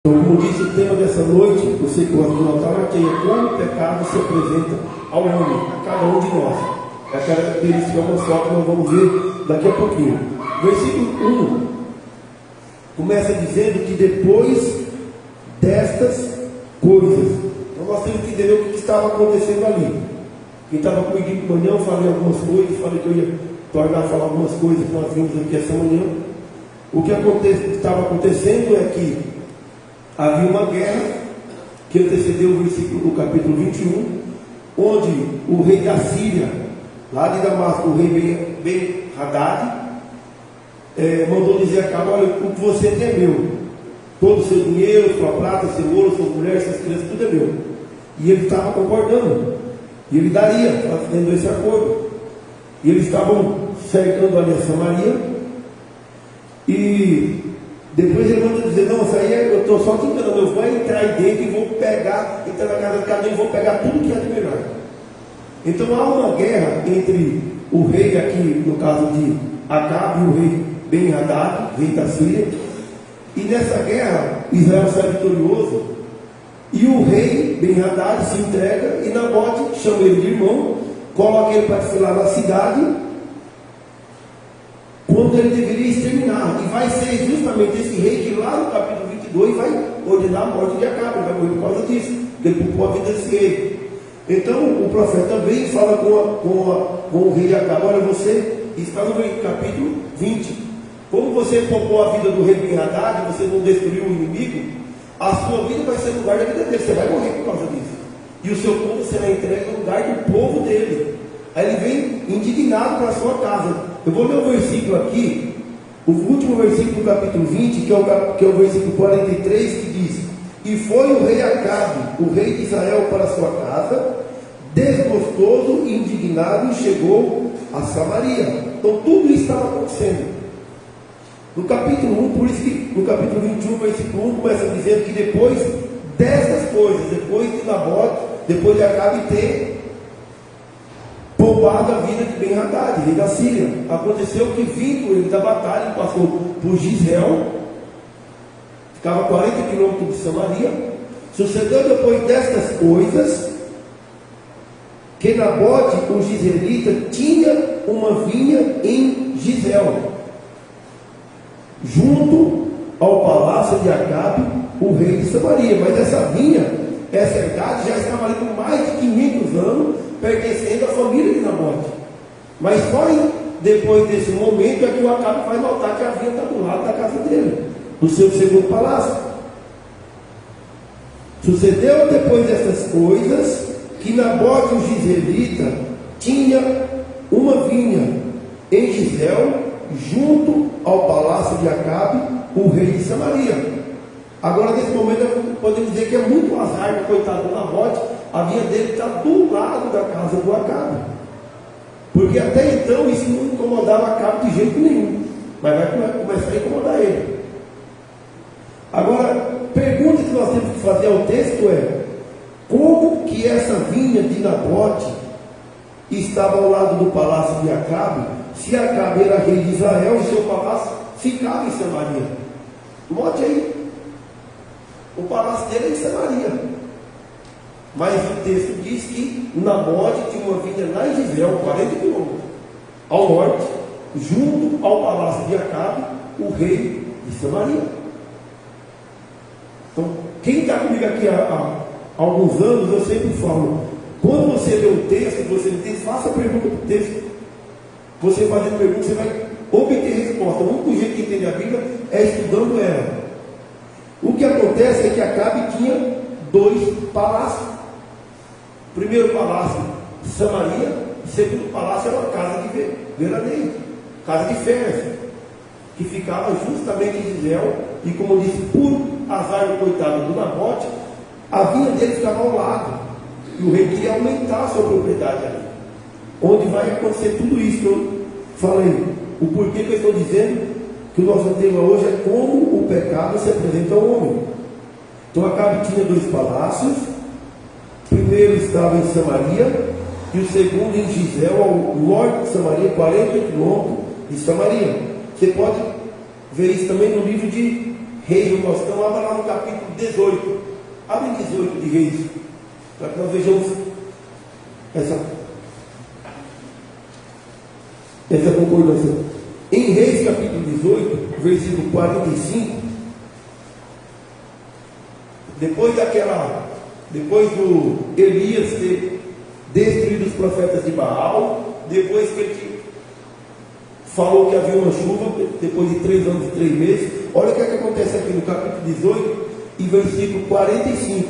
Então, como disse o tema dessa noite, você que gosta de notar, que é como o pecado se apresenta ao homem, a cada um de nós. É a característica só que nós vamos ver daqui a pouquinho. Versículo 1 começa dizendo que depois destas coisas, então nós temos que entender o que estava acontecendo ali. Quem estava comigo de manhã, eu falei algumas coisas, falei que eu ia tornar a falar algumas coisas que nós vimos aqui essa manhã. O que estava acontecendo é que havia uma guerra que antecedeu o versículo do capítulo 21, onde o rei da Síria, lá de Damasco, o rei Ben-Hadad, mandou dizer a Acabe: olha, o que você tem é meu, todo o seu dinheiro, sua prata, seu ouro, sua mulher, suas crianças, tudo é meu. E ele estava concordando, e ele daria, fazendo esse acordo. E eles estavam cercando ali a Samaria, e depois ele manda dizer: não, isso aí eu estou só te enganando, eu vou entrar aí dentro e vou pegar, entrar na casa de cada um e vou pegar tudo que é de melhor. Então há uma guerra entre o rei aqui, no caso de Acabe, e o rei Ben-Hadad, rei da Síria. E nessa guerra Israel sai vitorioso, e o rei Ben-Hadad se entrega, e Nabote chama ele de irmão, coloca ele para desfilar na cidade, quando ele deveria exterminar. E vai ser justamente esse rei que lá no capítulo 22 vai ordenar a morte de Acabe, vai morrer por causa disso, porque ele poupou a vida desse rei. Então o profeta também fala com o rei de Acabe: olha, você está no capítulo 20, como você poupou a vida do rei Ben-Hadad, você não destruiu o inimigo, a sua vida vai ser no lugar da vida dele, você vai morrer por causa disso, e o seu povo será entregue no lugar do povo dele. Aí ele vem indignado para a sua casa. Eu vou ler o versículo aqui, o último versículo do capítulo 20, que é o versículo 43, que diz: e foi o rei Acabe, o rei de Israel, para a sua casa, desgostoso e indignado, e chegou a Samaria. Então tudo isso estava acontecendo. No capítulo 1, por isso que no capítulo 21, versículo 1, começa dizendo que depois dessas coisas, depois de Nabote, depois de Acabe ter poupado a vida de Ben-Hadad, rei da Síria, aconteceu que, vindo ele da batalha, ele passou por Gisel, ficava a 40 quilômetros de Samaria. Sucedeu depois destas coisas que Nabote, o gisraelita, tinha uma vinha em Gisel, junto ao palácio de Acabe, o rei de Samaria. Mas essa vinha, essa herdade, já estava ali por mais de 500 anos, pertencendo à família de Nabote. Mas só depois desse momento é que o Acabe vai notar que a vinha está do lado da casa dele, do seu segundo palácio. Sucedeu depois dessas coisas que Nabote, o gisraelita, tinha uma vinha em Gisel, junto ao palácio de Acabe, o rei de Samaria. Agora, nesse momento, podemos dizer que é muito azar do coitado do Nabote, a vinha dele está do lado da casa do Acabe, porque até então isso não incomodava Acabe de jeito nenhum, mas vai começar a incomodar ele. Agora, a pergunta que nós temos que fazer ao texto é: como que essa vinha de Nabote estava ao lado do palácio de Acabe, se Acabe era rei de Israel e seu palácio ficava em Samaria? Note aí, o palácio dele é em Samaria, mas o texto diz que Nabote tinha uma vinha lá em Gisel, 40 quilômetros ao norte, junto ao palácio de Acabe, o rei de Samaria. Então, quem está comigo aqui há alguns anos, eu sempre falo: quando você lê o texto, você lê o texto, faça a pergunta para o texto. Você fazendo pergunta, você vai obter resposta. O único jeito de entender a Bíblia é estudando ela. O que acontece é que Acabe tinha 2 palácios. O primeiro palácio, Samaria. O segundo palácio era uma casa de veraneio, casa de férias, que ficava justamente em Gisel. E como disse, por azar do coitado do Nabote, a vinha dele ficava ao lado, e o rei queria aumentar a sua propriedade ali, onde vai acontecer tudo isso que eu falei. O porquê que eu estou dizendo que o nosso tema hoje é como o pecado se apresenta ao homem. Então Acabe tinha 2 palácios. O primeiro estava em Samaria, e o segundo em Gisel, ao norte de Samaria, 40 quilômetros de Samaria. Você pode ver isso também no livro de Reis, nós estamos lá no capítulo 18. Abre 18 de Reis, para que nós vejamos essa concordância. Em Reis capítulo 18, versículo 45, depois do Elias ter destruído os profetas de Baal, depois que ele falou que havia uma chuva, depois de 3 anos e 3 meses, olha o que acontece aqui no capítulo 18 e versículo 45.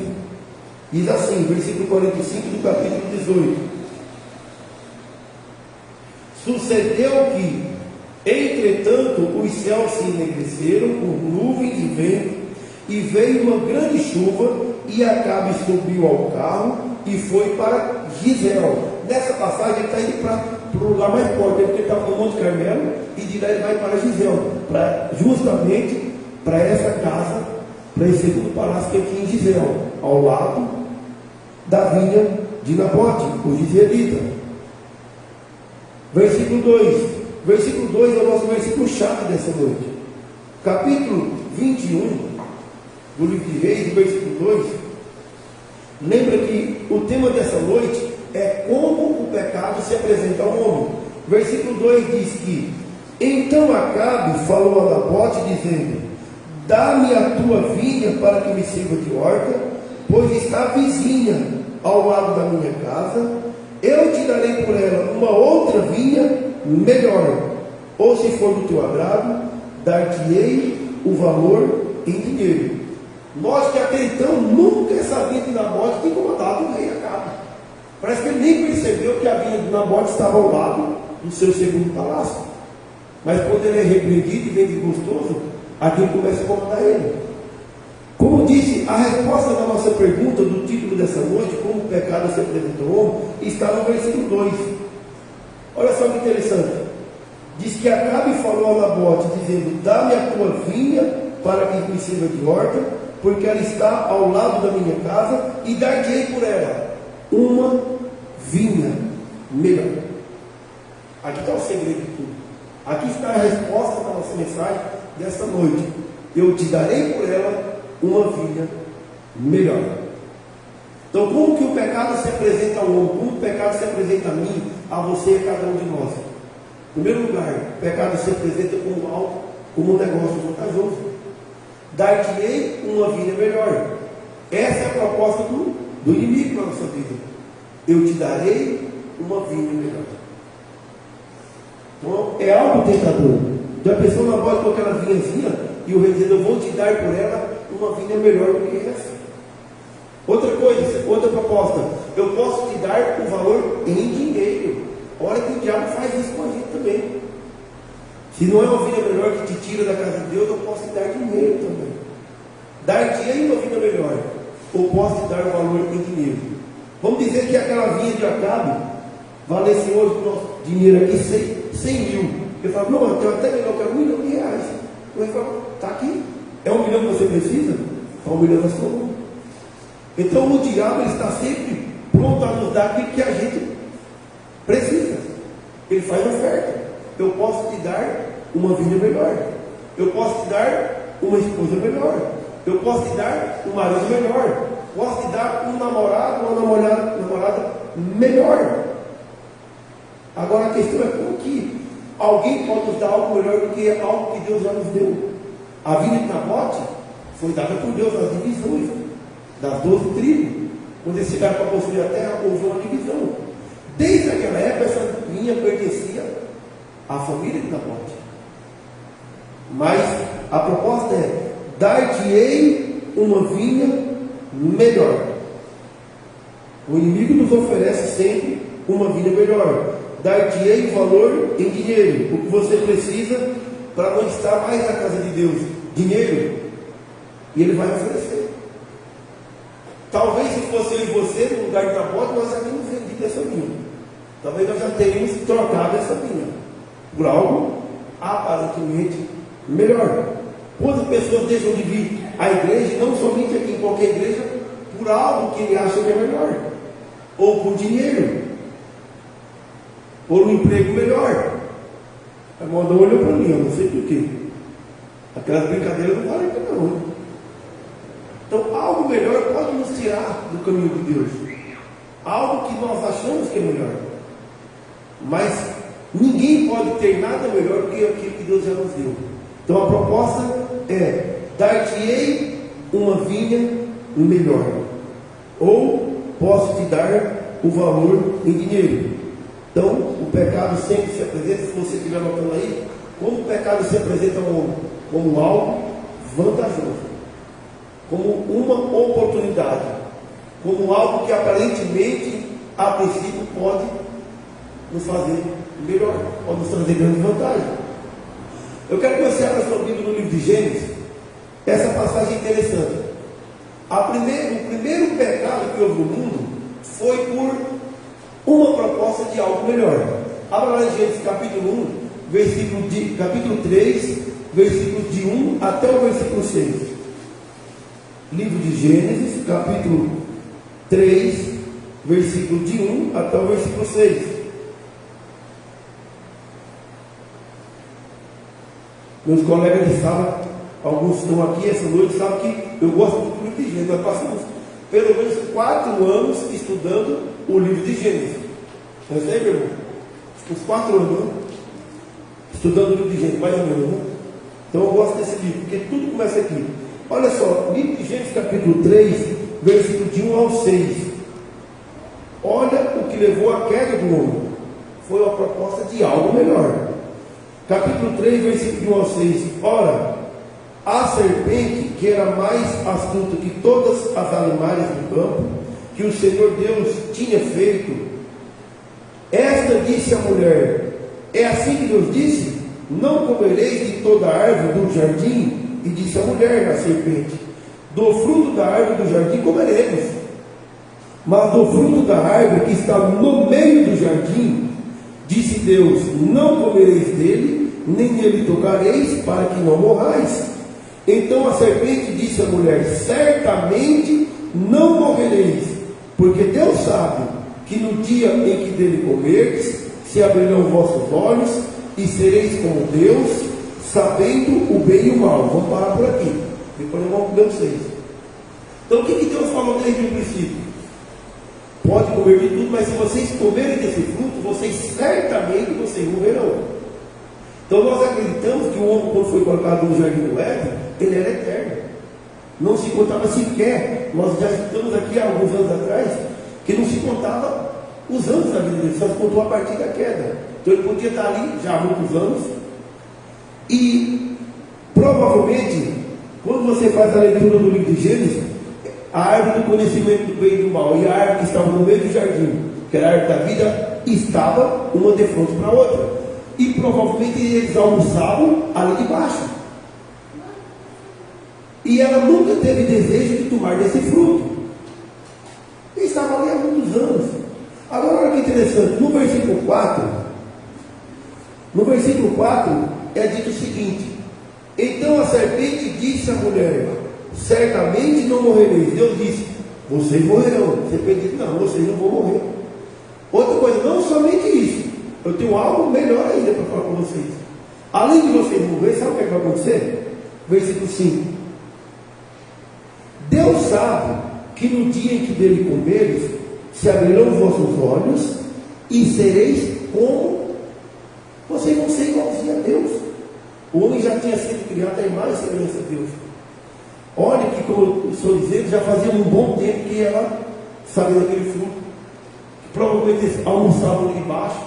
Diz assim, versículo 45 do capítulo 18: sucedeu que, entretanto, os céus se enegreceram por nuvens e vento, e veio uma grande chuva, e Acabe subiu ao carro e foi para Gisel. Nessa passagem ele está indo para o lugar mais forte, porque ele estava no Monte Carmelo, e de lá ele vai para Gisel, justamente para essa casa, para esse segundo palácio que é aqui em Gisel, ao lado da vinha de Nabote, o Gisraelita. Versículo 2. Versículo 2 é o nosso versículo chave dessa noite. Capítulo 21 do livro de Reis, versículo 2. Lembra que o tema dessa noite é como o pecado se apresenta ao homem. Versículo 2 diz que: então Acabe falou a Nabote, dizendo: dá-me a tua vinha para que me sirva de horta, pois está vizinha ao lado da minha casa. Eu te darei por ela uma outra vinha melhor, ou se for do teu agrado, dar-te-ei o valor em dinheiro. Nós que até então nunca essa vinha de Nabote tinha incomodado o rei Acabe. Parece que ele nem percebeu que a vinha de Nabote estava ao lado do seu segundo palácio. Mas quando ele é repreendido e vem desgostoso, aquilo começa a incomodar ele. Como disse, a resposta da nossa pergunta, do título dessa noite, como o pecado se apresenta ao homem, está no versículo 2. Olha só que interessante. Diz que Acabe falou a Nabote, dizendo: dá-me a tua vinha para que me sirva de horta, porque ela está ao lado da minha casa, e dar-te-ei por ela uma vinha melhor. Aqui está o segredo de tudo. Aqui está a resposta da nossa mensagem desta noite. Eu te darei por ela uma vinha melhor. Então, como que o pecado se apresenta ao homem? Como o pecado se apresenta a mim, a você e a cada um de nós? Em primeiro lugar, o pecado se apresenta como algo, como um negócio vantajoso. Dar-te-ei uma vinha melhor. Essa é a proposta do inimigo na nossa vida. Eu te darei uma vinha melhor. Então, é algo tentador. Já pensou na voz com aquela vinhazinha e o rei dizendo: eu vou te dar por ela uma vinha melhor do que essa. Outra coisa, outra proposta: eu posso te dar o valor em dinheiro. Olha que o diabo faz isso com a gente também. Se não é uma vinha melhor que te tira da casa de Deus, eu posso te dar dinheiro também. Dar-te-ei uma vinha melhor, ou posso te dar o valor em dinheiro. Vamos dizer que aquela vinha de Acabe valesse hoje o nosso dinheiro aqui 100 mil. Eu falo: não, eu até melhor, eu quero R$1 milhão. Eu falo: está aqui. É R$1 milhão que você precisa? Está R$1 milhão na sua mão. Então o diabo ele está sempre pronto a nos dar aquilo que a gente precisa. Ele faz oferta. Eu posso te dar uma vinha melhor. Eu posso te dar uma esposa melhor. Eu posso te dar um marido melhor. Posso te dar um namorado, uma namorada melhor. Agora a questão é como que alguém pode nos dar algo melhor do que algo que Deus já nos deu. A vinha de Nabote foi dada por Deus nas divisões das 12 tribos. Quando eles chegaram para possuir a terra, houve uma divisão. Desde aquela época, essa vinha pertencia à família de Nabote. Mas a proposta é: dar-te-ei uma vinha melhor. O inimigo nos oferece sempre uma vinha melhor. Dar-te-ei o valor em dinheiro, o que você precisa para não estar mais na casa de Deus. Dinheiro. E ele vai oferecer. Talvez se fosse eu e você no lugar de Nabote, nós já teríamos vendido essa vinha. Talvez nós já teríamos trocado essa vinha por algo aparentemente melhor. Quantas pessoas deixam de vir à igreja, não somente aqui, em qualquer igreja, por algo que ele acha que é melhor, ou por dinheiro, por um emprego melhor. A irmã não olhou para mim, eu não sei porquê. Aquelas brincadeiras não valem não, né? Então, algo melhor pode nos tirar do caminho de Deus. Algo que nós achamos que é melhor. Mas ninguém pode ter nada melhor do que aquilo que Deus já nos deu. Então, a proposta é: dar-te-ei uma vinha melhor, ou posso te dar o valor em dinheiro. Então, o pecado sempre se apresenta, se você estiver notando aí, como o pecado se apresenta como algo vantajoso, como uma oportunidade, como algo que aparentemente, a princípio, pode nos fazer melhor, pode nos trazer grande vantagem. Eu quero que você abra sua Bíblia no livro de Gênesis. Essa passagem é interessante. O primeiro pecado que houve no mundo foi por uma proposta de algo melhor. Abra lá em Gênesis capítulo 1, capítulo 3, versículos de 1 até o versículo 6. Livro de Gênesis, capítulo 3, versículo de 1 até o versículo 6. Meus colegas de sala, alguns estão aqui essa noite, sabem que eu gosto muito do livro de Gênesis. Nós passamos pelo menos 4 anos estudando o livro de Gênesis. Não sei, meu irmão? Uns 4 anos, né? Estudando o livro de Gênesis, mais ou menos, né? Então eu gosto desse livro, porque tudo começa aqui. Olha só, livro de Gênesis capítulo 3, versículo de 1 ao 6. Olha o que levou à queda do homem. Foi a proposta de algo melhor. Capítulo 3, versículo de 1 ao 6. Ora, a serpente, que era mais astuta que todas as animais do campo, que o Senhor Deus tinha feito, esta disse à mulher: é assim que Deus disse: não comereis de toda a árvore do jardim? E disse a mulher à serpente: do fruto da árvore do jardim comeremos, mas do fruto da árvore que está no meio do jardim, disse Deus: não comereis dele, nem nele tocareis, para que não morrais. Então a serpente disse à mulher: certamente não morrereis, porque Deus sabe que no dia em que dele comerdes, se abrirão vossos olhos, e sereis como Deus, sabendo o bem e o mal. Vamos parar por aqui, depois nós vamos ver vocês. Então o que Deus falou desde o princípio? Pode comer de tudo, mas se vocês comerem desse fruto, vocês certamente morrerão. Então nós acreditamos que o homem, quando foi colocado no jardim do Éden, ele era eterno. Não se contava sequer. Nós já estamos aqui há alguns anos atrás, que não se contava os anos da vida dele, só se contou a partir da queda. Então ele podia estar ali já há muitos anos. E provavelmente, quando você faz a leitura do livro de Gênesis, a árvore do conhecimento do bem e do mal e a árvore que estava no meio do jardim, que era a árvore da vida, estava uma de frente para a outra. E provavelmente eles almoçavam ali debaixo. E ela nunca teve desejo de tomar desse fruto. E estava ali há muitos anos. Agora olha que interessante, no versículo 4 é dito o seguinte: então a serpente disse à mulher: certamente não morrereis. Deus disse: vocês morrerão. A serpente disse: não, vocês não vão morrer. Outra coisa, não somente isso, eu tenho algo melhor ainda para falar com vocês. Além de vocês morrerem, sabe o que vai acontecer? Versículo 5: Deus sabe que no dia em que dele comeres, se abrirão os vossos olhos e sereis como. Vocês vão ser igualzinhos a Deus. O homem já tinha sido criado à imagem e semelhança de Deus. Olha que, como eu estou dizendo, já fazia um bom tempo que ela sabia daquele fruto, que provavelmente eles almoçavam ali embaixo,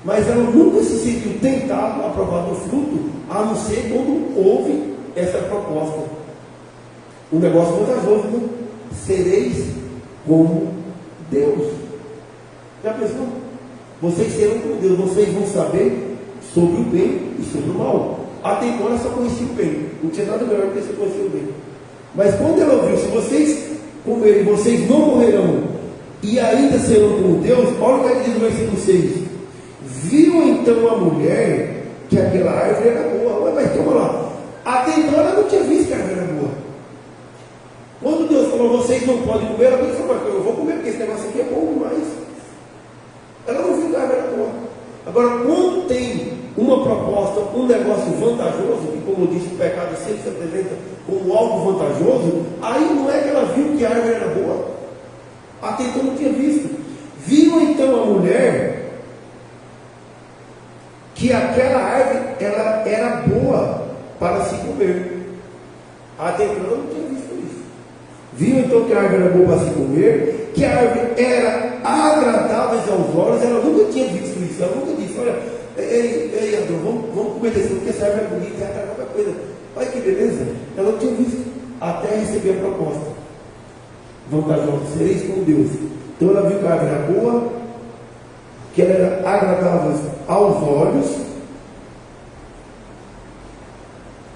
mas ela nunca se sentiu tentada a provar do fruto, a não ser quando houve essa proposta. Um negócio vantajoso, né? Sereis como Deus. Já pensou? Vocês serão como Deus, vocês vão saber sobre o bem e sobre o mal. Até então ela só conhecia o bem, não tinha nada melhor do que você conhecer o bem. Mas quando ela ouviu: se vocês comerem, vocês não morrerão e ainda serão como Deus, olha o que diz no versículo 6: viu então a mulher que aquela árvore era boa. Mas calma lá, até então ela não tinha visto que a árvore era boa. Quando Deus falou: vocês não podem comer, ela pensou: eu vou comer porque esse negócio aqui é bom demais. Ela não viu que a árvore era boa. Agora, quando tem uma proposta, um negócio vantajoso, que como eu disse, o pecado sempre se apresenta como algo vantajoso, aí não é que ela viu que a árvore era boa. Até então não tinha visto. Viu então a mulher que aquela árvore ela era boa para se comer. Até então ela não tinha visto isso. Viu então que a árvore era boa para se comer, que a árvore era agradável aos olhos. Ela nunca tinha visto isso. Ela nunca disse: olha, ei Adão, vamos comer desse, porque essa árvore é bonita, é qualquer coisa. Olha que beleza. Ela não tinha visto até receber a proposta vantajosa: sereis como Deus. Então ela viu que a árvore era boa, que ela era agradável aos olhos,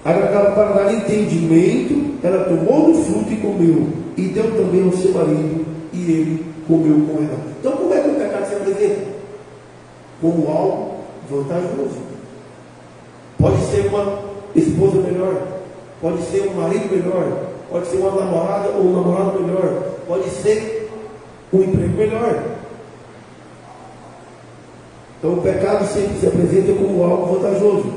agradável para dar entendimento. Ela tomou do fruto e comeu, e deu também ao seu marido, e ele comeu com ela. Então como é que o pecado se apresenta? Como algo vantajoso. Pode ser uma esposa melhor, pode ser um marido melhor, pode ser uma namorada ou um namorado melhor, pode ser um emprego melhor. Então o pecado sempre se apresenta como algo vantajoso.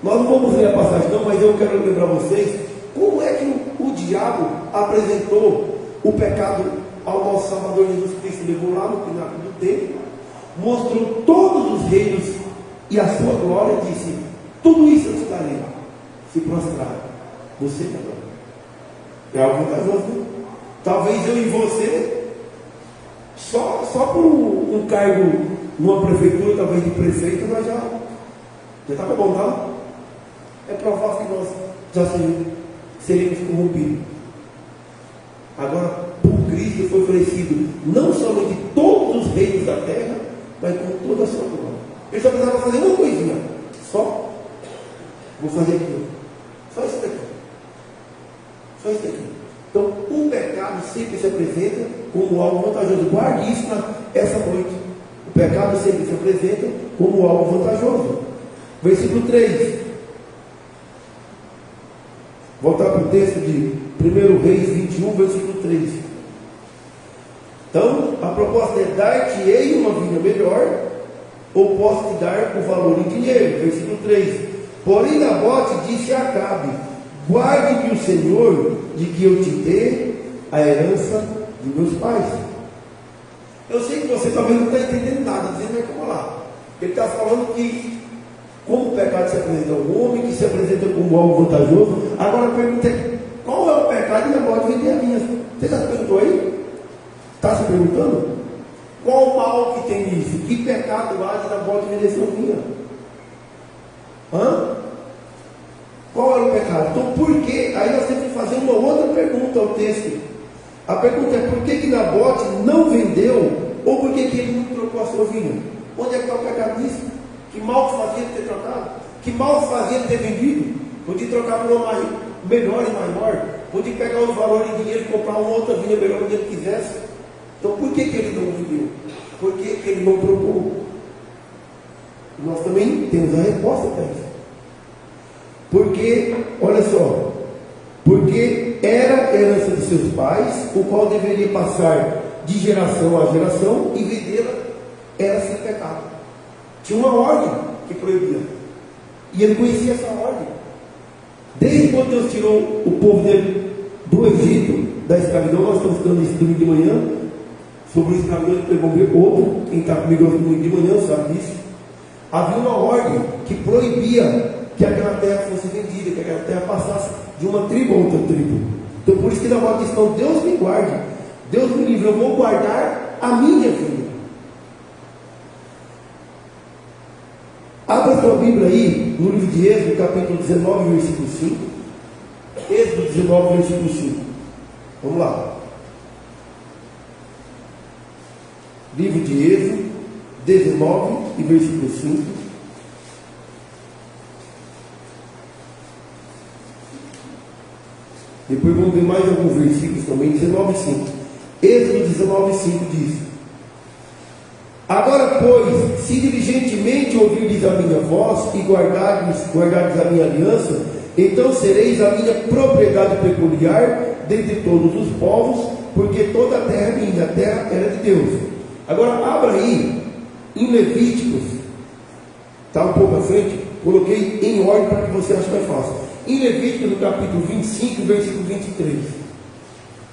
Nós não vamos ler a passagem não, mas eu quero lembrar vocês como é que o diabo apresentou o pecado ao nosso Salvador Jesus Cristo. Levou lá no pináculo do templo, mostrou todos os reinos e a sua glória, e disse: tudo isso eu te darei, se prostrar, você me adora. É algo vantajoso, né? Talvez eu e você, só por um cargo numa prefeitura, talvez de prefeito, nós já estava bom, tá? É provável que nós já seríamos corrompidos. Agora, por Cristo foi oferecido não somente todos os reinos da terra, mas com toda a sua glória. Ele só precisava fazer uma coisinha, só vou fazer aquilo, só isso daqui, só isso daqui. Então o pecado sempre se apresenta como algo vantajoso. Guarde isso essa noite. O pecado sempre se apresenta como algo vantajoso. Versículo 3. Voltar para o texto de 1 Reis 21, versículo 3. Então, a proposta é: dar-te-ei uma vinha melhor, ou posso te dar o valor em dinheiro. Versículo 3. Porém Nabote disse a Acabe: guarde-me o Senhor de que eu te dê a herança de meus pais. Eu sei que você talvez não está entendendo nada, dizendo: mas como lá? Ele está falando que como o pecado se apresenta ao homem, que se apresenta como algo vantajoso. Agora a pergunta é: qual é o pecado? E Nabote vender a vinha. Você já se perguntou aí? Está se perguntando? Qual o mal que tem nisso? Que pecado há de Nabote vender sua vinha? Qual era o pecado? Então por que? Aí nós temos que fazer uma outra pergunta ao texto. A pergunta é: por que Nabote não vendeu? Ou por que ele não trocou a sua vinha? Onde é que está o pecado disso? Que mal fazia de ter trocado? Que mal fazia de ter vendido? Podia trocar por uma melhor e maior. Podia pegar os valores em dinheiro e comprar uma outra vinha melhor onde ele quisesse. Então por que ele não vendeu? Por que ele não trocou? Nós também temos a resposta para isso. Porque, olha só, porque era herança de seus pais, o qual deveria passar de geração a geração, e vendê-la era sem pecado. Tinha uma ordem que proibia, e ele conhecia essa ordem. Desde quando Deus tirou o povo dele do Egito, da escravidão, nós estamos estudando isso domingo de manhã, sobre o escravidão, depois vamos ver outro. Quem está comigo domingo de manhã sabe disso. Havia uma ordem que proibia que aquela terra fosse vendida, que aquela terra passasse de uma tribo a outra tribo. Então por isso que Nabote diz: então Deus me guarde, Deus me livre, eu vou guardar a minha vida. Abra sua Bíblia aí no livro de Êxodo, capítulo 19, versículo 5. Êxodo 19, versículo 5. Vamos lá. Livro de Êxodo 19 e versículo 5. Depois vamos ver mais alguns versículos também. 19 e 5. Êxodo 19 e 5 diz: agora, pois, se diligentemente ouvirdes a minha voz e guardardes a minha aliança, então sereis a minha propriedade peculiar dentre todos os povos, porque toda a terra é minha, a terra era de Deus. Agora abra aí em Levíticos, está um pouco à frente, coloquei em ordem para que você ache mais fácil. Em Levítico, no capítulo 25, versículo 23.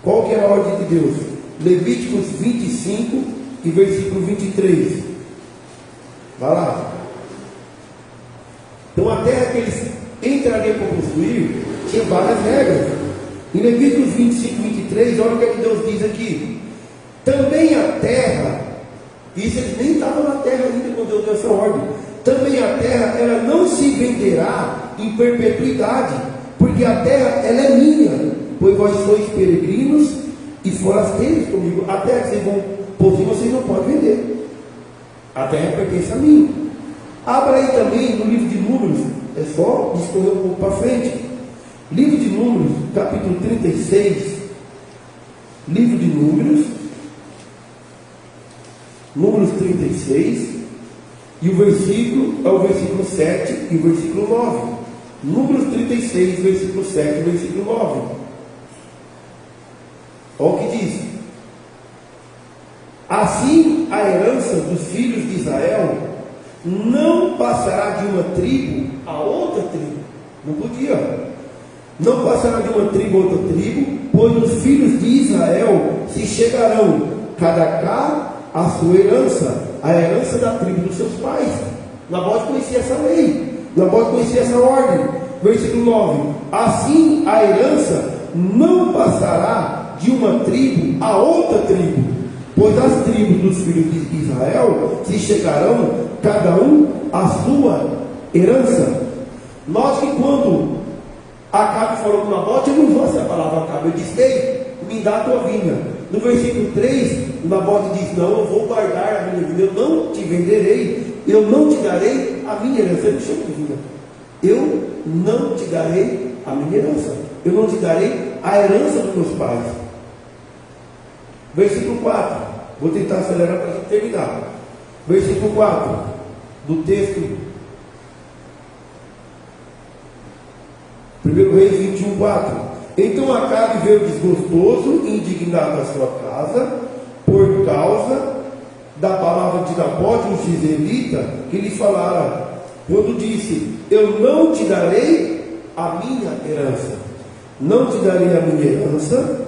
Qual que era a ordem de Deus? Levíticos 25 e versículo 23. Vai lá. Então a terra que eles entrariam para construir tinha várias regras. Em Levíticos 25, 23, olha o que é que Deus diz aqui. Também a terra, isso eles nem estavam na terra ainda quando Deus deu essa ordem. Também a terra, ela não se venderá em perpetuidade, porque a terra, ela é minha, pois vós sois peregrinos e forasteiros comigo. A terra que vocês vão possuir, vocês não podem vender. A terra pertence a mim. Abra aí também no livro de Números, é só discorrer um pouco para frente. Livro de Números, capítulo 36. Livro de Números, Números 36, e o versículo é o versículo 7 e o versículo 9. Números 36, versículo 7 e versículo 9. Olha o que diz. Assim a herança dos filhos de Israel não passará de uma tribo a outra tribo. Não podia. Não passará de uma tribo a outra tribo, pois os filhos de Israel se chegarão, cada cá a sua herança, a herança da tribo dos seus pais. Nabote conhecia essa lei, Nabote conhecia essa ordem. Versículo 9. Assim a herança não passará de uma tribo a outra tribo, pois as tribos dos filhos de Israel se chegarão, cada um a sua herança. Note que quando Acabe falou com Nabote, eu não vou essa palavra Acabe, eu disse: ei, me dá a tua vinha. No versículo 3, Nabote diz: não, eu vou guardar a minha vinha, eu não te venderei, eu não te darei a minha herança. Ele me chama de vinha. Eu não te darei a minha herança, eu não te darei a herança dos meus pais. Versículo 4, vou tentar acelerar para a gente terminar. Versículo 4 do texto 1 Reis 21, 4. Então Acabe veio desgostoso e indignado à sua casa, por causa da palavra de Nabote, o jezreelita, que lhe falara, quando disse: eu não te darei a minha herança, não te darei a minha herança,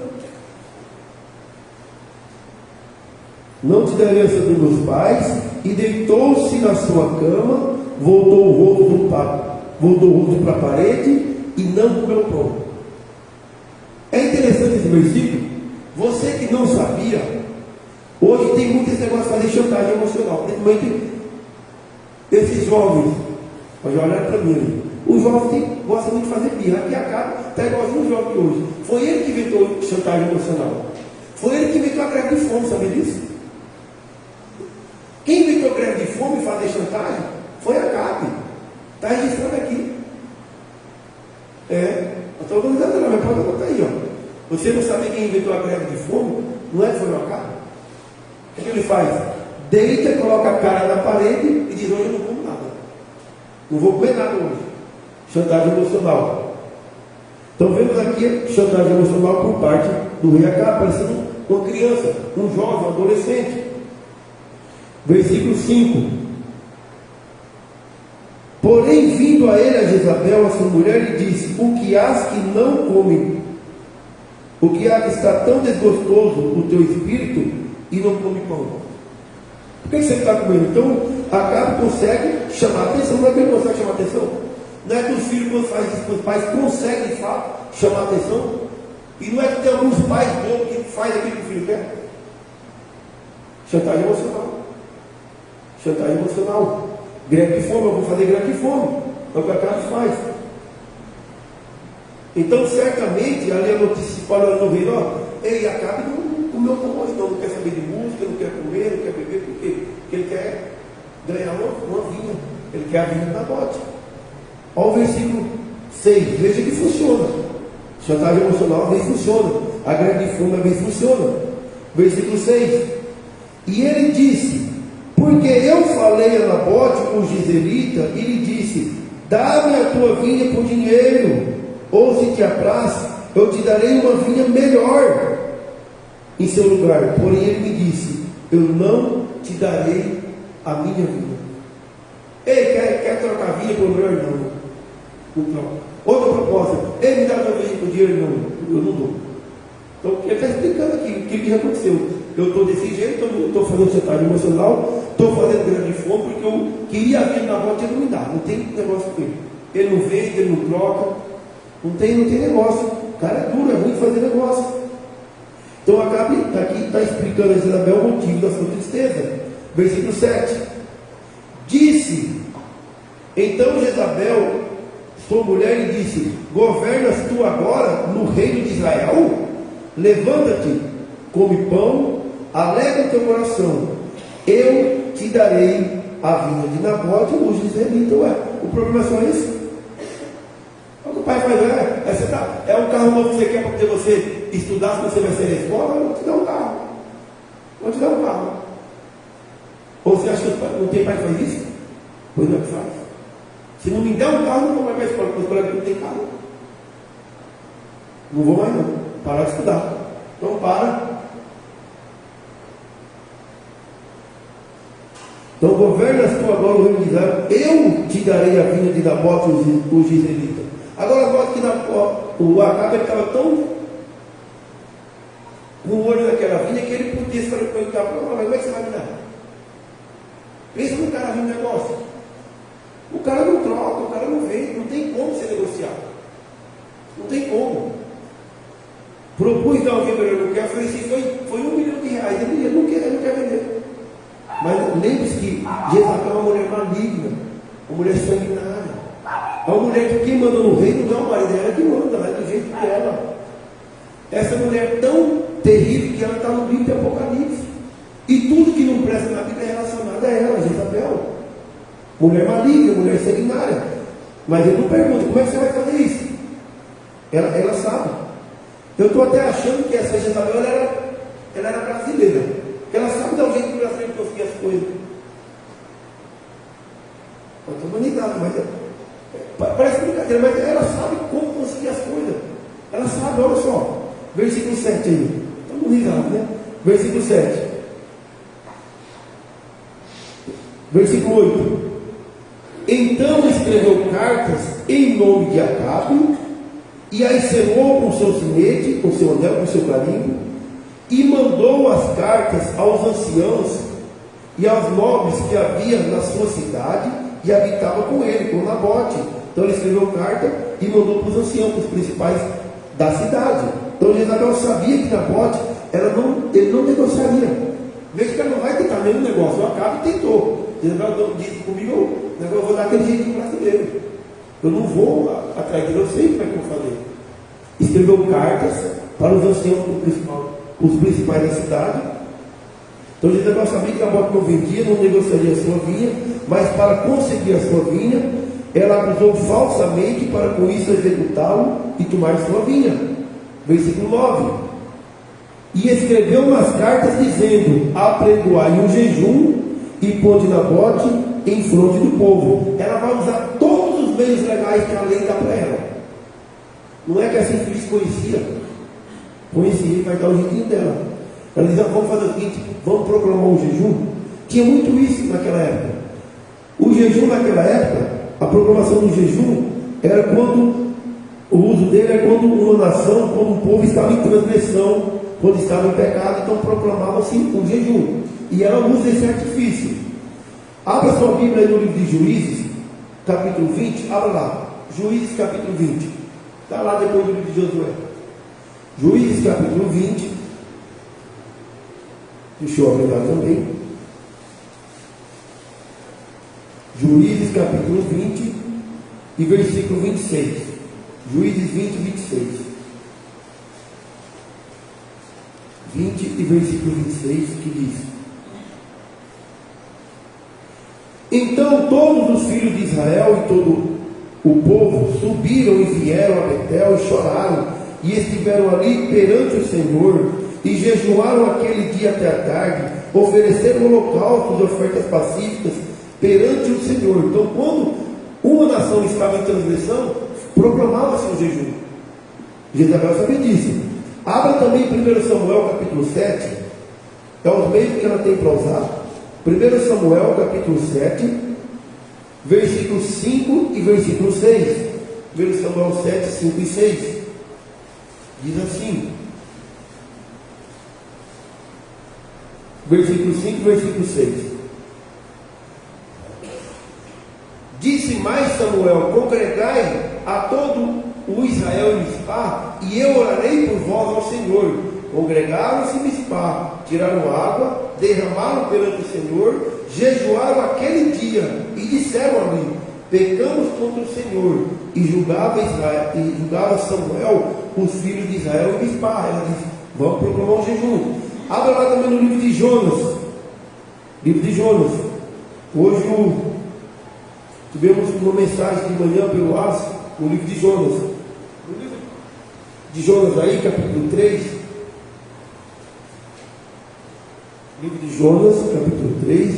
não te darei a herança dos meus pais. E deitou-se na sua cama, voltou o rosto para a parede e não comeu pão. É interessante esse versículo. Você que não sabia, hoje tem muito esse negócio de fazer chantagem emocional, principalmente esses jovens. Pode olhar para mim. O jovem gosta muito de fazer birra. Aqui acaba, está igualzinho o jovem hoje. Foi ele que inventou chantagem emocional. Foi ele que inventou a greve de fome, sabe disso? Quem inventou greve de fome e fazer chantagem foi Acabe. Está registrado aqui. Estou organizando lá, mas pode botar aí, ó. Você não sabe quem inventou a greve de fome? Não é que foi o Acabe? O que ele faz? Deita, coloca a cara na parede e diz: hoje eu não como nada. Não vou comer nada hoje. Chantagem emocional. Então vemos aqui chantagem emocional por parte do rei Acabe, parecendo uma criança, um jovem, um adolescente. Versículo 5. Porém, vindo a ele a Jezabel, a sua mulher, lhe disse: o que hás que não come? O que há que está tão desgostoso o teu espírito e não come pão? Por que você está comendo? Então, Acabe consegue chamar a atenção. Não é que ele consegue chamar a atenção. Não é que os filhos, quando fazem isso com os pais, conseguem de fato chamar a atenção. E não é que tem alguns pais bons que fazem aquilo que o filho quer. Chantagem emocional. Chantagem emocional. Greve de fome, eu vou fazer greve de fome. É o que Acabe faz. Então, certamente, ali a notícia falando no reino: ó, ei, Acabe não comeu pão hoje, não quer saber de música, não quer comer, não quer beber, por quê? Porque ele quer ganhar uma vinha, ele quer a vinha da Nabote. Olha o versículo 6, veja que funciona. Chantagem emocional às vezes funciona, a greve de fome às vezes funciona. Versículo 6: e ele disse: porque eu falei a Nabote, o jezreelita, e lhe disse: dá-me a tua vinha por dinheiro, ou se te apraz, eu te darei uma vinha melhor em seu lugar. Porém ele me disse: eu não te darei a minha vinha. Ei, quer trocar a vinha por melhor? Não. Não. Outra proposta. Ei, me dá a vinha por dinheiro? Não. Eu não dou. Então, ele está explicando aqui o que já aconteceu. Eu estou desse jeito, estou fazendo chantagem emocional, estou fazendo grande fome, porque eu queria a vinha na volta e ele não me dá. Não tem negócio com ele. Ele não vende, ele não troca. Não tem negócio. O cara é duro, é ruim de fazer negócio. Então, Acabe aqui está explicando a Jezabel o motivo da sua tristeza. Versículo 7. Disse, então Jezabel, sua mulher, lhe disse: governas tu agora no reino de Israel? Levanta-te, come pão, alegra o teu coração, eu te darei a vinha de Nabote, o israelita. Ué, o problema é só isso? O que o pai faz é um carro novo que você quer para poder você estudar, se você vai ser na escola, eu vou te dar um carro. Vou te dar um carro. Ou você acha que não tem pai que faz isso? Pois não é que faz. Se não me der um carro, não vou mais para a escola, porque a escola não tem carro. Não vou mais não. Parar de estudar. Então para. Então governas tu agora o reino de Israel, eu te darei a vinha de Nabote, o israelita. Agora nota que o Acabe estava tão com o olho naquela vinha que ele podia se perguntar: mas como é que você vai me dar? Pensa no cara vindo negócio. O cara não troca, o cara não vende, não tem como ser negociado. Não tem como. Propus dar alguém melhor, não quer, ofereci, foi R$1 milhão. Ele não quer vender. Mas lembre-se que Jezabel é uma mulher maligna, uma mulher sanguinária. É uma mulher que quem manda no reino não é o marido, ela que manda, ela é do jeito dela. Essa mulher é tão terrível que ela está no livro de Apocalipse. E tudo que não presta na Bíblia é relacionado a ela, Jezabel. Mulher maligna, mulher sanguinária. Mas ele não pergunta: como é que você vai fazer isso? Ela sabe. Eu estou até achando que essa Jezabel ela era brasileira. Ela sabe dar um jeito que o brasileiro conseguir as coisas. Eu estou manipulando, mas parece brincadeira, mas ela sabe como conseguir as coisas. Ela sabe, olha só. Versículo 7 aí. Estamos ligados, né? Versículo 7. Versículo 8. Então escreveu cartas em nome de Acabe, e as selou com seu sinete, com seu anel, com seu carimbo, e mandou as cartas aos anciãos e aos nobres que havia na sua cidade e habitava com ele, com Nabote. Então ele escreveu carta e mandou para os anciãos, para os principais da cidade. Então Jezabel sabia que Nabote ele não negociaria. Veja que ela não vai tentar nenhum negócio. O Acabe tentou. Jezabel disse comigo: eu vou dar aquele jeito brasileiro. Eu não vou atrás dele, eu sei como é que eu vou fazer. Escreveu cartas para os anciãos, os principais da cidade. Então Jezabel sabia que Nabote não vendia, não negociaria a sua vinha, mas para conseguir a sua vinha, ela acusou falsamente para com isso executá-lo e tomar sua vinha. Versículo 9. E escreveu umas cartas dizendo: apregoai um jejum e ponde Nabote em fronte do povo. Ela vai usar todos os meios legais que a lei dá para ela. Não é que essa infeliz conhecia, e vai dar o jeitinho dela. Ela diz: vamos fazer o seguinte, vamos proclamar um jejum. Tinha muito isso naquela época. O jejum naquela época, a proclamação do jejum era quando, o uso dele é quando uma nação, quando um povo estava em transgressão, quando estava em pecado, então proclamava-se um jejum. E ela usa esse artifício. Abra sua Bíblia aí no livro de Juízes, capítulo 20, abra lá. Juízes, capítulo 20. Está lá depois do livro de Josué. Juízes, capítulo 20. Deixa eu abrir lá também. Juízes, capítulo 20 e versículo 26. Juízes 20, 26. 20 e versículo 26, que diz: então todos os filhos de Israel e todo o povo subiram e vieram a Betel e choraram, e estiveram ali perante o Senhor, e jejuaram aquele dia até a tarde, ofereceram holocaustos e ofertas pacíficas perante o Senhor. Então, quando uma nação estava em transgressão, proclamava-se um jejum. Jezabel sabia disso. Abra também 1 Samuel capítulo 7, é os meios que ela tem para usar. 1 Samuel capítulo 7, versículos 5 e versículo 6. 1 Samuel 7, 5 e 6. Diz assim, versículo 5 e versículo 6. Disse mais Samuel: congregai a todo o Israel em Mispá, e eu orarei por vós ao Senhor. Congregaram-se em Mispá, tiraram água, derramaram perante o Senhor, jejuaram aquele dia e disseram ali: pecamos contra o Senhor. E julgava Samuel os filhos de Israel em Mispá. Ela disse: vamos proclamar um jejum. Abra lá também no livro de Jonas. Livro de Jonas. Hoje tivemos uma mensagem de manhã pelo aço, no livro de Jonas. No livro de Jonas aí, capítulo 3. Livro de Jonas, capítulo 3.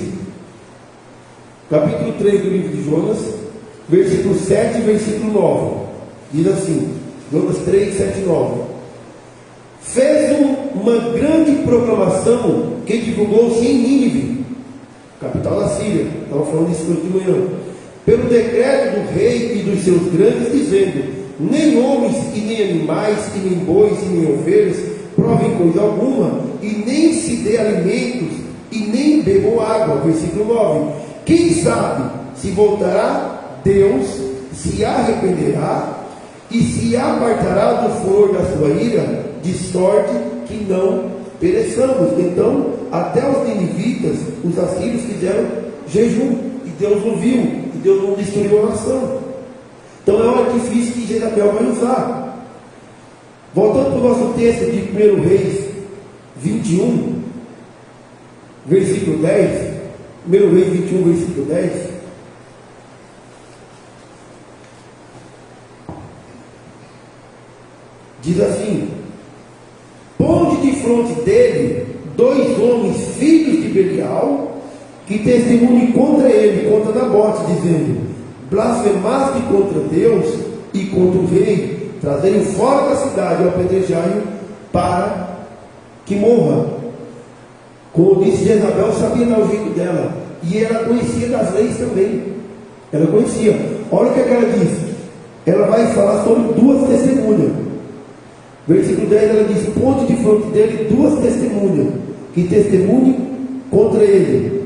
Capítulo 3 do livro de Jonas, versículo 7 e versículo 9. Diz assim, Jonas 3, 7 e 9. Fez uma grande proclamação que divulgou-se em Nínive, capital da Síria. Estava falando isso hoje de manhã. Pelo decreto do rei e dos seus grandes, dizendo: nem homens e nem animais, e nem bois e nem ovelhas provem coisa alguma, e nem se dê alimentos, e nem bebam água. Versículo 9. Quem sabe se voltará Deus, se arrependerá, e se apartará do furor da sua ira, de sorte que não pereçamos. Então, até os ninivitas, os assírios, fizeram jejum, e Deus não viu, e Deus não destruiu a nação. Então é um artifício que Jezabel vai usar. Voltando para o nosso texto de 1 Reis 21, versículo 10. 1 Reis 21, versículo 10. Diz assim: ponde de fronte dele 2 homens, filhos de Belial, que testemunhem contra ele, contra Nabote, dizendo: blasfemaste contra Deus e contra o rei, trazei-o fora da cidade, apedrejai-o para que morra. Como disse Jezabel, sabia dar o jeito dela, e ela conhecia das leis também. Ela conhecia. Olha o que ela diz. Ela vai falar sobre 2 testemunhas. Versículo 10, ela diz: ponte de fronte dele 2 testemunhas, que testemunhem contra ele.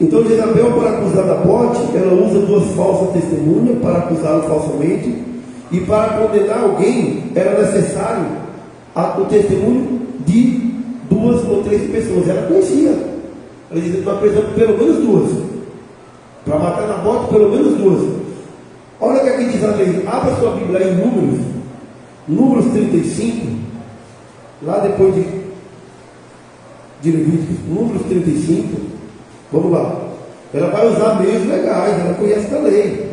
Então Jezabel, para acusar Nabote, ela usa 2 falsas testemunhas para acusá-lo falsamente, e para condenar alguém era necessário o testemunho de 2 ou 3 pessoas. Ela conhecia. Ela dizia: nós precisamos pelo menos 2 para matar Nabote, pelo menos 2. Olha o que aqui diz a lei. Abra sua Bíblia em Números 35, lá depois de Levíticos. Números 35. Vamos lá. Ela vai usar meios legais, ela conhece a lei.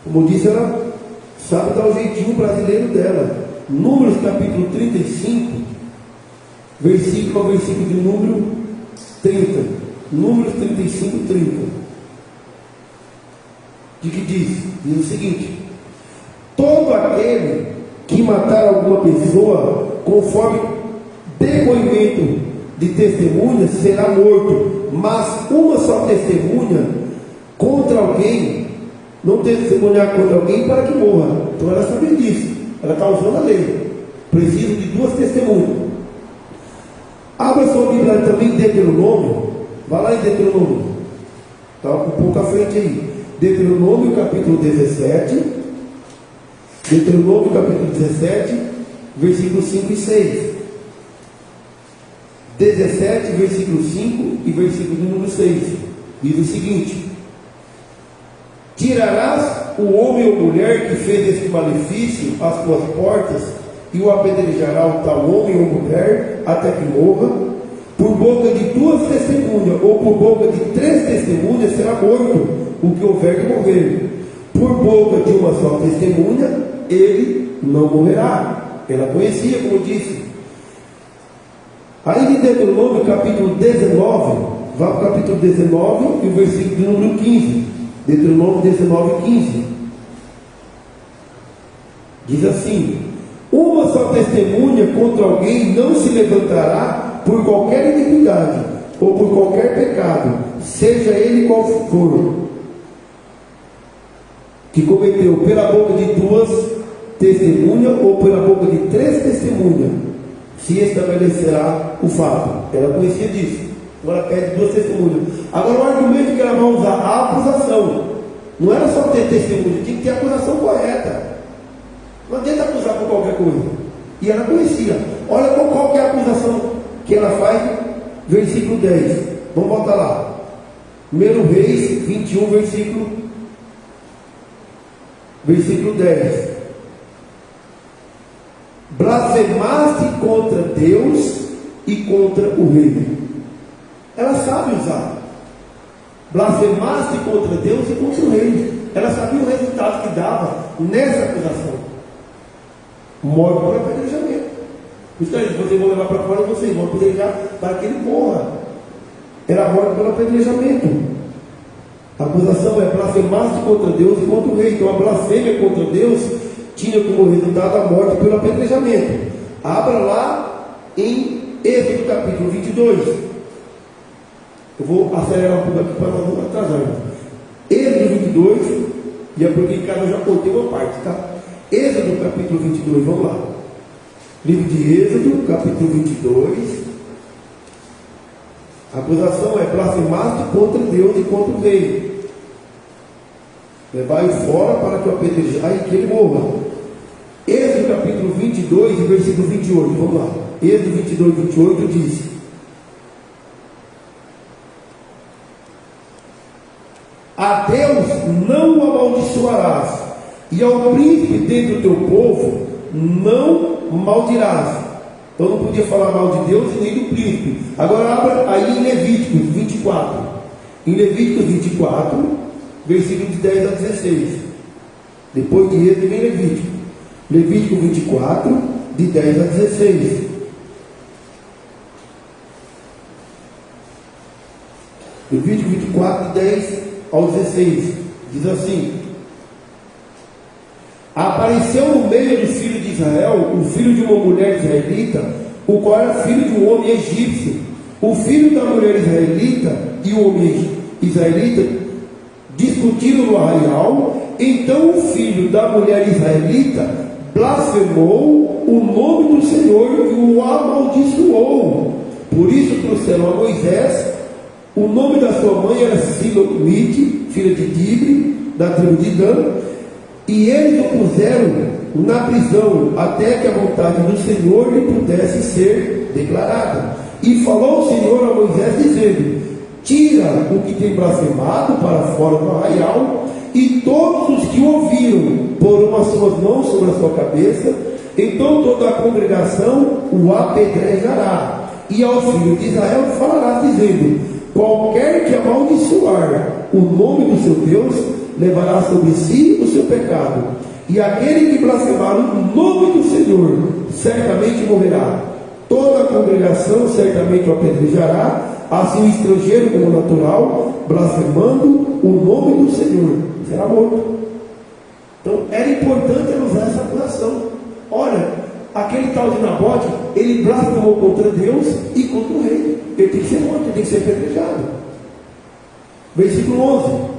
Como disse, ela sabe dar o jeitinho brasileiro dela. Números capítulo 35, versículo ao versículo de número 30. Números 35, 30. De que diz? Diz o seguinte: todo aquele que matar alguma pessoa, conforme depoimento de testemunha, será morto. Mas uma só testemunha contra alguém, não testemunhar contra alguém para que morra. Então ela sabe disso. Ela está usando a lei. Precisa de 2 testemunhas. Abra sua Bíblia também em Deuteronômio. Vá lá em Deuteronômio. Está um pouco à frente aí. Deuteronômio capítulo 17. Deuteronômio capítulo 17, versículos 5 e 6. 17, versículo 5 e versículo número 6. Diz o seguinte: tirarás o homem ou mulher que fez este malefício às tuas portas, e o apedrejará o tal homem ou mulher até que morra. Por boca de 2 testemunhas, ou por boca de 3 testemunhas, será morto o que houver de morrer. Por boca de uma só testemunha, ele não morrerá. Ela conhecia, como disse. Aí em Deuteronômio capítulo 19, vá para o capítulo 19 e o versículo de número 15. Deuteronômio 19, 15. Diz assim: uma só testemunha contra alguém não se levantará por qualquer iniquidade, ou por qualquer pecado, seja ele qual for, que cometeu pela boca de 2 testemunhas ou pela boca de 3 testemunhas, se estabelecerá o fato. Ela conhecia disso. Agora pede 2 testemunhas. Agora o argumento que ela vai usar, a acusação. Não era só ter testemunha, tinha que ter a acusação correta. Não adianta acusar por qualquer coisa. E ela conhecia. Olha qual que é a acusação que ela faz, versículo 10. Vamos voltar lá. 1 Reis 21, versículo 10. Blasfemaste contra Deus e contra o rei. Ela sabe usar. Blasfemaste contra Deus e contra o rei. Ela sabia o resultado que dava nessa acusação. Morte por apedrejamento. Vocês vão levar para fora, vocês vão apedrejar para que ele morra. Era morte pelo apedrejamento. A acusação é blasfemaste contra Deus e contra o rei. Então a blasfêmia contra Deus tinha como resultado a morte pelo apedrejamento. Abra lá em Êxodo capítulo 22. Eu vou acelerar um pouco aqui para nós não atrasarmos. Êxodo 22, e é porque em casa eu já cortei uma parte, tá? Êxodo capítulo 22, vamos lá. Livro de Êxodo, capítulo 22. A acusação é blasfemaste contra Deus e contra o rei. Levai-o fora para que o apedrejai e que ele morra. Êxodo capítulo 22, versículo 28. Vamos lá. Êxodo 22, 28 diz: a Deus não o amaldiçoarás, e ao príncipe dentre o teu povo não maldirás. Então não podia falar mal de Deus e nem do príncipe. Agora abra aí em Levíticos 24. Em Levíticos 24, versículo de 10 a 16. Depois de Êxodo vem Levítico. Levítico 24, de 10 a 16. Levítico 24, de 10 ao 16. Diz assim: apareceu no meio dos filhos de Israel o filho de uma mulher israelita, o qual era filho de um homem egípcio. O filho da mulher israelita e o homem israelita discutiram no arraial. Então o filho da mulher israelita blasfemou o nome do Senhor e o amaldiçoou. Por isso trouxeram a Moisés. O nome da sua mãe era Silomite, filha de Dibre, da tribo de Dan. E eles o puseram na prisão, até que a vontade do Senhor lhe pudesse ser declarada. E falou o Senhor a Moisés, dizendo: tira o que tem blasfemado para fora do arraial, e todos os que ouviram porão as suas mãos sobre a sua cabeça. Então toda a congregação o apedrejará. E aos filhos de Israel falará, dizendo: qualquer que amaldiçoar o nome do seu Deus levará sobre si o seu pecado, e aquele que blasfemar o nome do Senhor certamente morrerá. Toda a congregação certamente o apedrejará, assim o estrangeiro como o natural, blasfemando o nome do Senhor, será morto. Então era importante ela usar essa acusação. Olha, aquele tal de Nabote, ele blasfemou contra Deus e contra o rei. Ele tem que ser morto, ele tem que ser apedrejado. Versículo 11.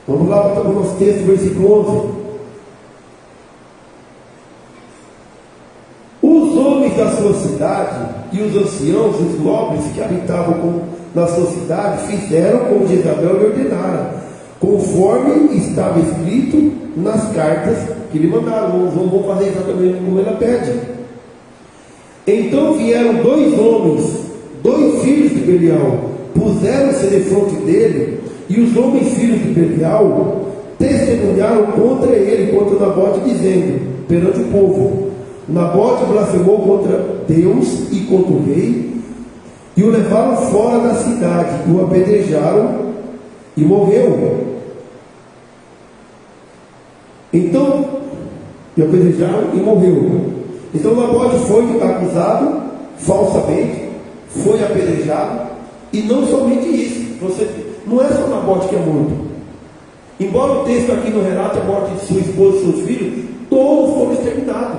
Vamos lá para o nosso texto, versículo 11. Os homens da sua cidade e os anciãos, os nobres que habitavam na sua cidade, fizeram como Jezabel lhe ordenara, conforme estava escrito nas cartas que lhe mandaram. Vamos fazer exatamente como ela pede. Então vieram 2 homens, 2 filhos de Belial, puseram-se defronte dele. E os homens filhos de Belial testemunharam contra ele, contra Nabote, dizendo perante o povo: Nabote blasfemou contra Deus e contra o rei. E o levaram fora da cidade, e o apedrejaram, e morreu. Então, e apedrejaram e morreu. Então Nabote foi acusado falsamente, foi apedrejado, e não somente isso. Não é só Nabote que é morto. Embora o texto aqui no relato a morte de sua esposa e seus filhos, todos foram exterminados.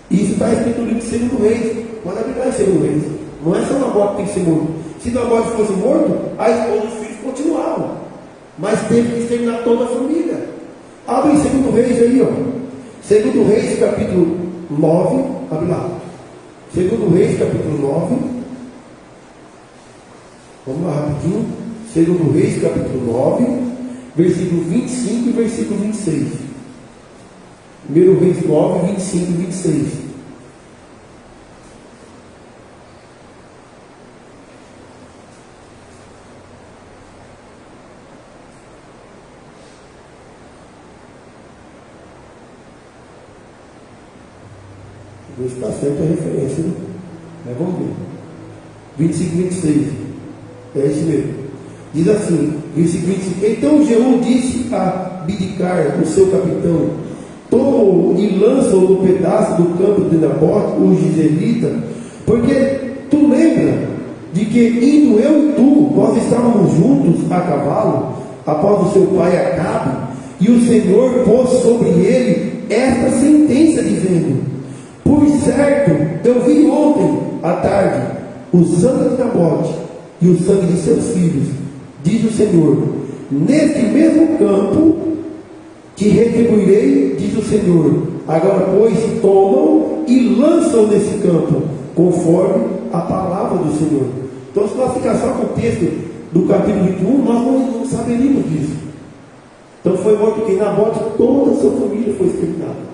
Isso está escrito no livro de 2 Reis. Mas na verdade é 2 Reis. Não é só Nabote que tem que ser morto. Se Nabote fosse morto, a esposa e os filhos continuavam. Mas teve que exterminar toda a família. Abre em 2 Reis aí, ó. 2 Reis, capítulo 9. Abre lá. 2 Reis, capítulo 9. Vamos lá rapidinho. 2 Reis, capítulo 9, versículo 25 e versículo 26. 1 Reis 9, 25 e 26. Ver se está certo a referência, né? Mas vamos ver. 25 e 26. É isso mesmo. Diz assim, versículo 25: Então Jeú disse a Bidicar, o seu capitão: Toma-o e lança-o no pedaço do campo de Nabote, o Jezreelita, porque tu lembra de que indo eu e tu, nós estávamos juntos a cavalo, após o seu pai Acabe, e o Senhor pôs sobre ele esta sentença, dizendo: Por certo, eu vi ontem à tarde o sangue de Nabote e o sangue de seus filhos, diz o Senhor, neste mesmo campo que retribuirei, diz o Senhor. Agora, pois, tomam e lançam nesse campo, conforme a palavra do Senhor. Então, se nós ficar só com o texto do capítulo 21, nós não saberíamos disso. Então, foi morto que Nabote, toda a sua família foi exterminada.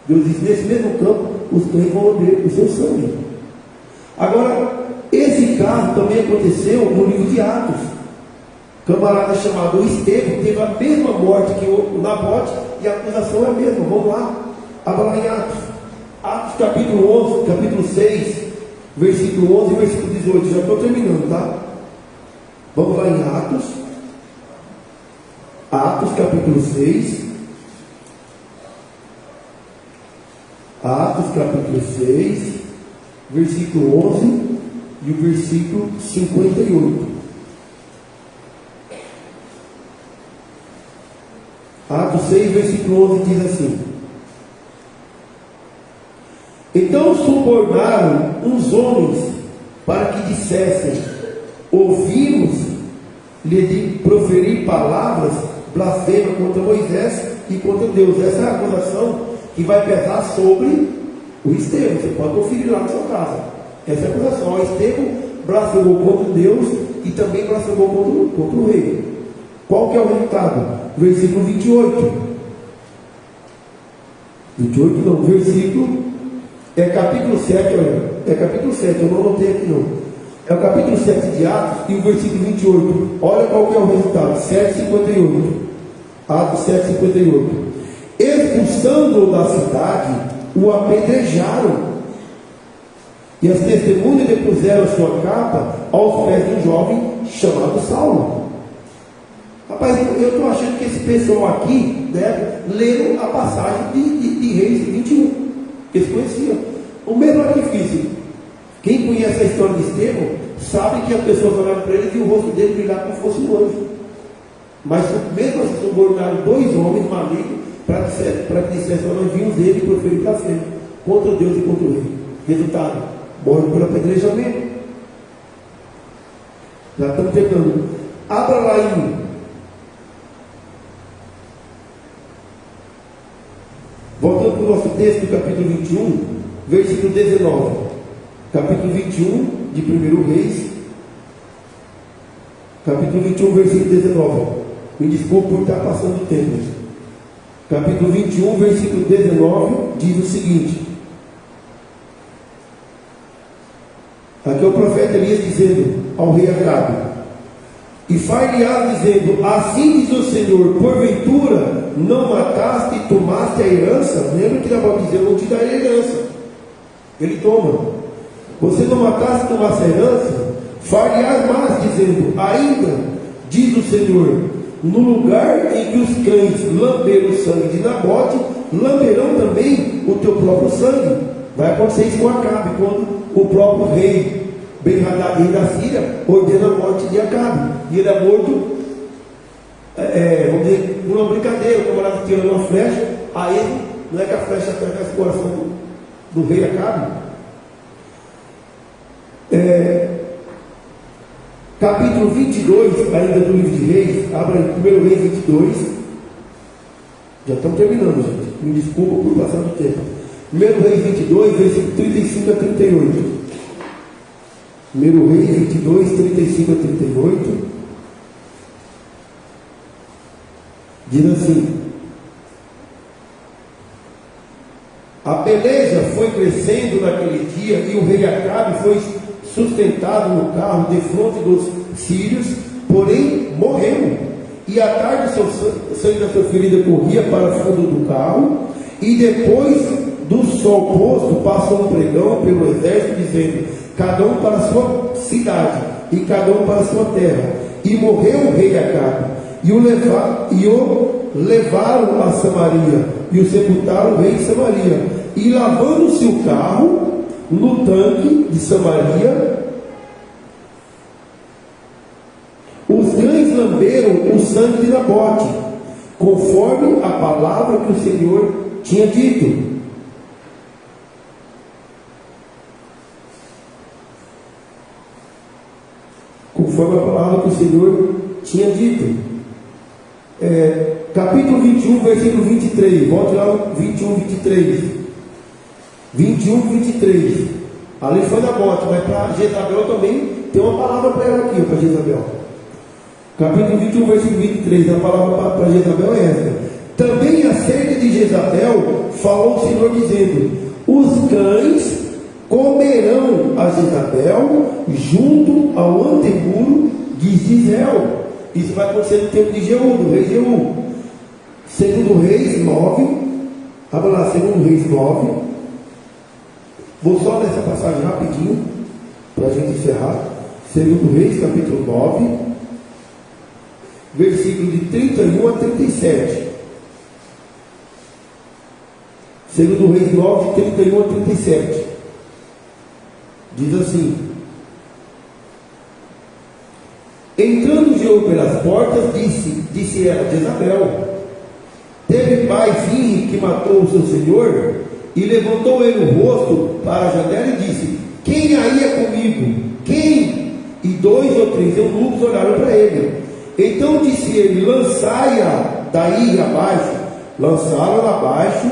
Deus diz: nesse mesmo campo, os cães vão lamber o seu sangue. Agora, esse caso também aconteceu no livro de Atos. Camarada chamado Estevão teve a mesma morte que o Nabote, e a acusação é a mesma. Vamos lá, abra lá em Atos. Atos capítulo 11, capítulo 6, versículo 11 e versículo 18. Já estou terminando, tá? Vamos lá em Atos. Atos capítulo 6. Atos capítulo 6, versículo 11 e o versículo 58. Atos 6, versículo 11 diz assim: Então subornaram uns homens para que dissessem: ouvimos-lhe de proferir palavras blasfemas contra Moisés e contra Deus. Essa é a acusação que vai pesar sobre o Estevão. Você pode conferir lá na sua casa. Essa é a acusação. O Estevão blasfemou contra Deus e também blasfemou contra o rei. Qual que é o resultado? Versículo 28. 28 não, versículo é capítulo 7, olha. É capítulo 7, eu não anotei aqui não. É o capítulo 7 de Atos e o versículo 28. Olha qual que é o resultado. 7,58. Atos 7,58. Expulsando-o da cidade, o apedrejaram. E as testemunhas depuseram sua capa aos pés de um jovem chamado Saulo. Rapaz, eu estou achando que esse pessoal aqui, né, leram a passagem de Reis 21. Eles conheciam. O mesmo artifício. Quem conhece a história de Estevão sabe que as pessoas olharam para ele e o rosto dele brilhava como fosse um anjo. Mas mesmo assim, subornaram 2 homens malignos para que dissessem: nós vimos ele proferir blasfêmia contra Deus e contra o rei. Resultado: morre por apedrejamento. Já estamos terminando. Abra lá em voltando para o nosso texto, capítulo 21, versículo 19. Capítulo 21 de 1 Reis. Capítulo 21, versículo 19. Me desculpe por estar passando o tempo. Capítulo 21, versículo 19, diz o seguinte. Aqui é o profeta Elias dizendo ao rei Acabe: E far-lhe-á dizendo: assim diz o Senhor, porventura não mataste e tomaste a herança? Lembra que Nabote dizia: eu não te darei a herança. Ele toma. Você não mataste e tomaste a herança? Far-lhe-ás mais dizendo: ainda diz o Senhor, no lugar em que os cães lamberam o sangue de Nabote, lamberão também o teu próprio sangue. Vai acontecer isso com Acabe, quando o próprio rei Ben-Hadad, rei da Síria, ordena a morte de Acabe. E ele é morto, vamos dizer, por uma brincadeira. O camarada tirando uma flecha, a ele, não é que a flecha atravessa o coração do rei Acabe. Capítulo 22, ainda do livro de Reis, abra em 1 Reis 22. Já estamos terminando, gente. Me desculpa por passar do tempo. 1 Reis 22, versículo 35 a 38. 1 Reis 22, 35 a 38. Diz assim: a peleja foi crescendo naquele dia, e o rei Acabe foi sustentado no carro defronte dos sírios, porém morreu. E à tarde o sangue da sua ferida corria para o fundo do carro, e depois do sol posto passou um pregão pelo exército, dizendo: cada um para a sua cidade, e cada um para a sua terra. E morreu o rei Acabe, e o levaram a Samaria, e o sepultaram o rei de Samaria. E lavando-se o carro no tanque de Samaria, os cães lamberam o sangue de Nabote, conforme a palavra que o Senhor tinha dito. Conforme a palavra que o Senhor tinha dito. Capítulo 21, versículo 23. Volte lá no 21, 23. 21, 23. Ali foi Nabote, mas para Jezabel também tem uma palavra para ela aqui, para Jezabel. Capítulo 21, versículo 23. A palavra para Jezabel é esta: também acerca de Jezabel falou o Senhor, dizendo: os cães comerão a Jezabel junto ao antemuro de Gisel. Isso vai acontecer no tempo de Jeú, do rei Jeú. Segundo Reis 9. Abra lá, segundo Reis 9. Vou só nessa passagem rapidinho, para a gente encerrar. Segundo Reis, capítulo 9, versículo de 31 a 37. Segundo Reis 9, de 31 a 37. Diz assim: entrando Jeú pelas portas, disse ela: Jezabel, teve pai filho que matou o seu senhor? E levantou ele o rosto para a janela e disse: quem aí é comigo? Quem? E 2 ou 3 eunucos olharam para ele. Então disse ele: lançai-a daí abaixo. Lançaram-a abaixo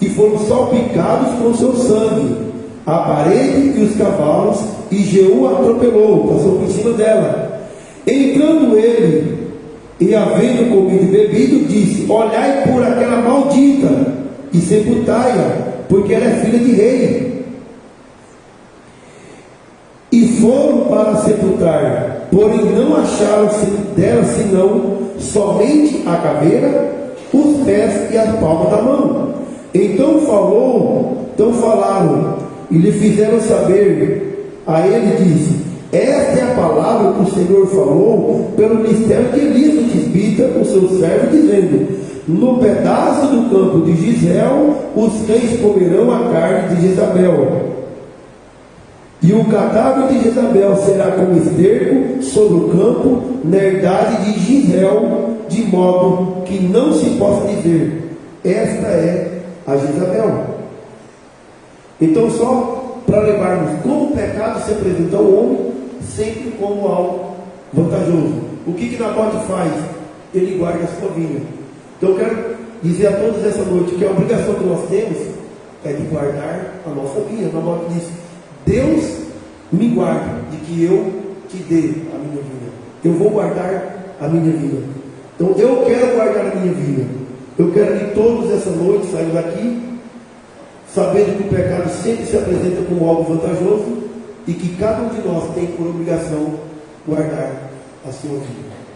e foram salpicados com seu sangue a parede e os cavalos, e Jeú atropelou, passou por cima dela. Entrando ele e havendo comido e bebido, disse: olhai por aquela maldita e sepultai-a, porque ela é filha de rei. E foram para sepultar, porém não acharam dela senão somente a caveira, os pés e as palmas da mão. Então falaram e lhe fizeram saber. A ele disse: esta é a palavra que o Senhor falou pelo ministério de Elias o tisbita, o seu servo, dizendo: no pedaço do campo de Gisel os cães comerão a carne de Jezabel, e o cadáver de Jezabel será como esterco sobre o campo, na herdade de Gisel, de modo que não se possa dizer: esta é a Jezabel. Então, só para levarmos como o pecado se apresenta ao homem, sempre como algo vantajoso. O que Nabote faz? Ele guarda a sua vinha. Então eu quero dizer a todos essa noite que a obrigação que nós temos é de guardar a nossa vinha. Nabote disse: Deus me guarde de que eu te dê a minha vinha. Eu vou guardar a minha vinha. Então eu quero guardar a minha vinha. Eu quero que todos essa noite saiam daqui sabendo que o pecado sempre se apresenta como algo vantajoso e que cada um de nós tem por obrigação guardar a sua vida.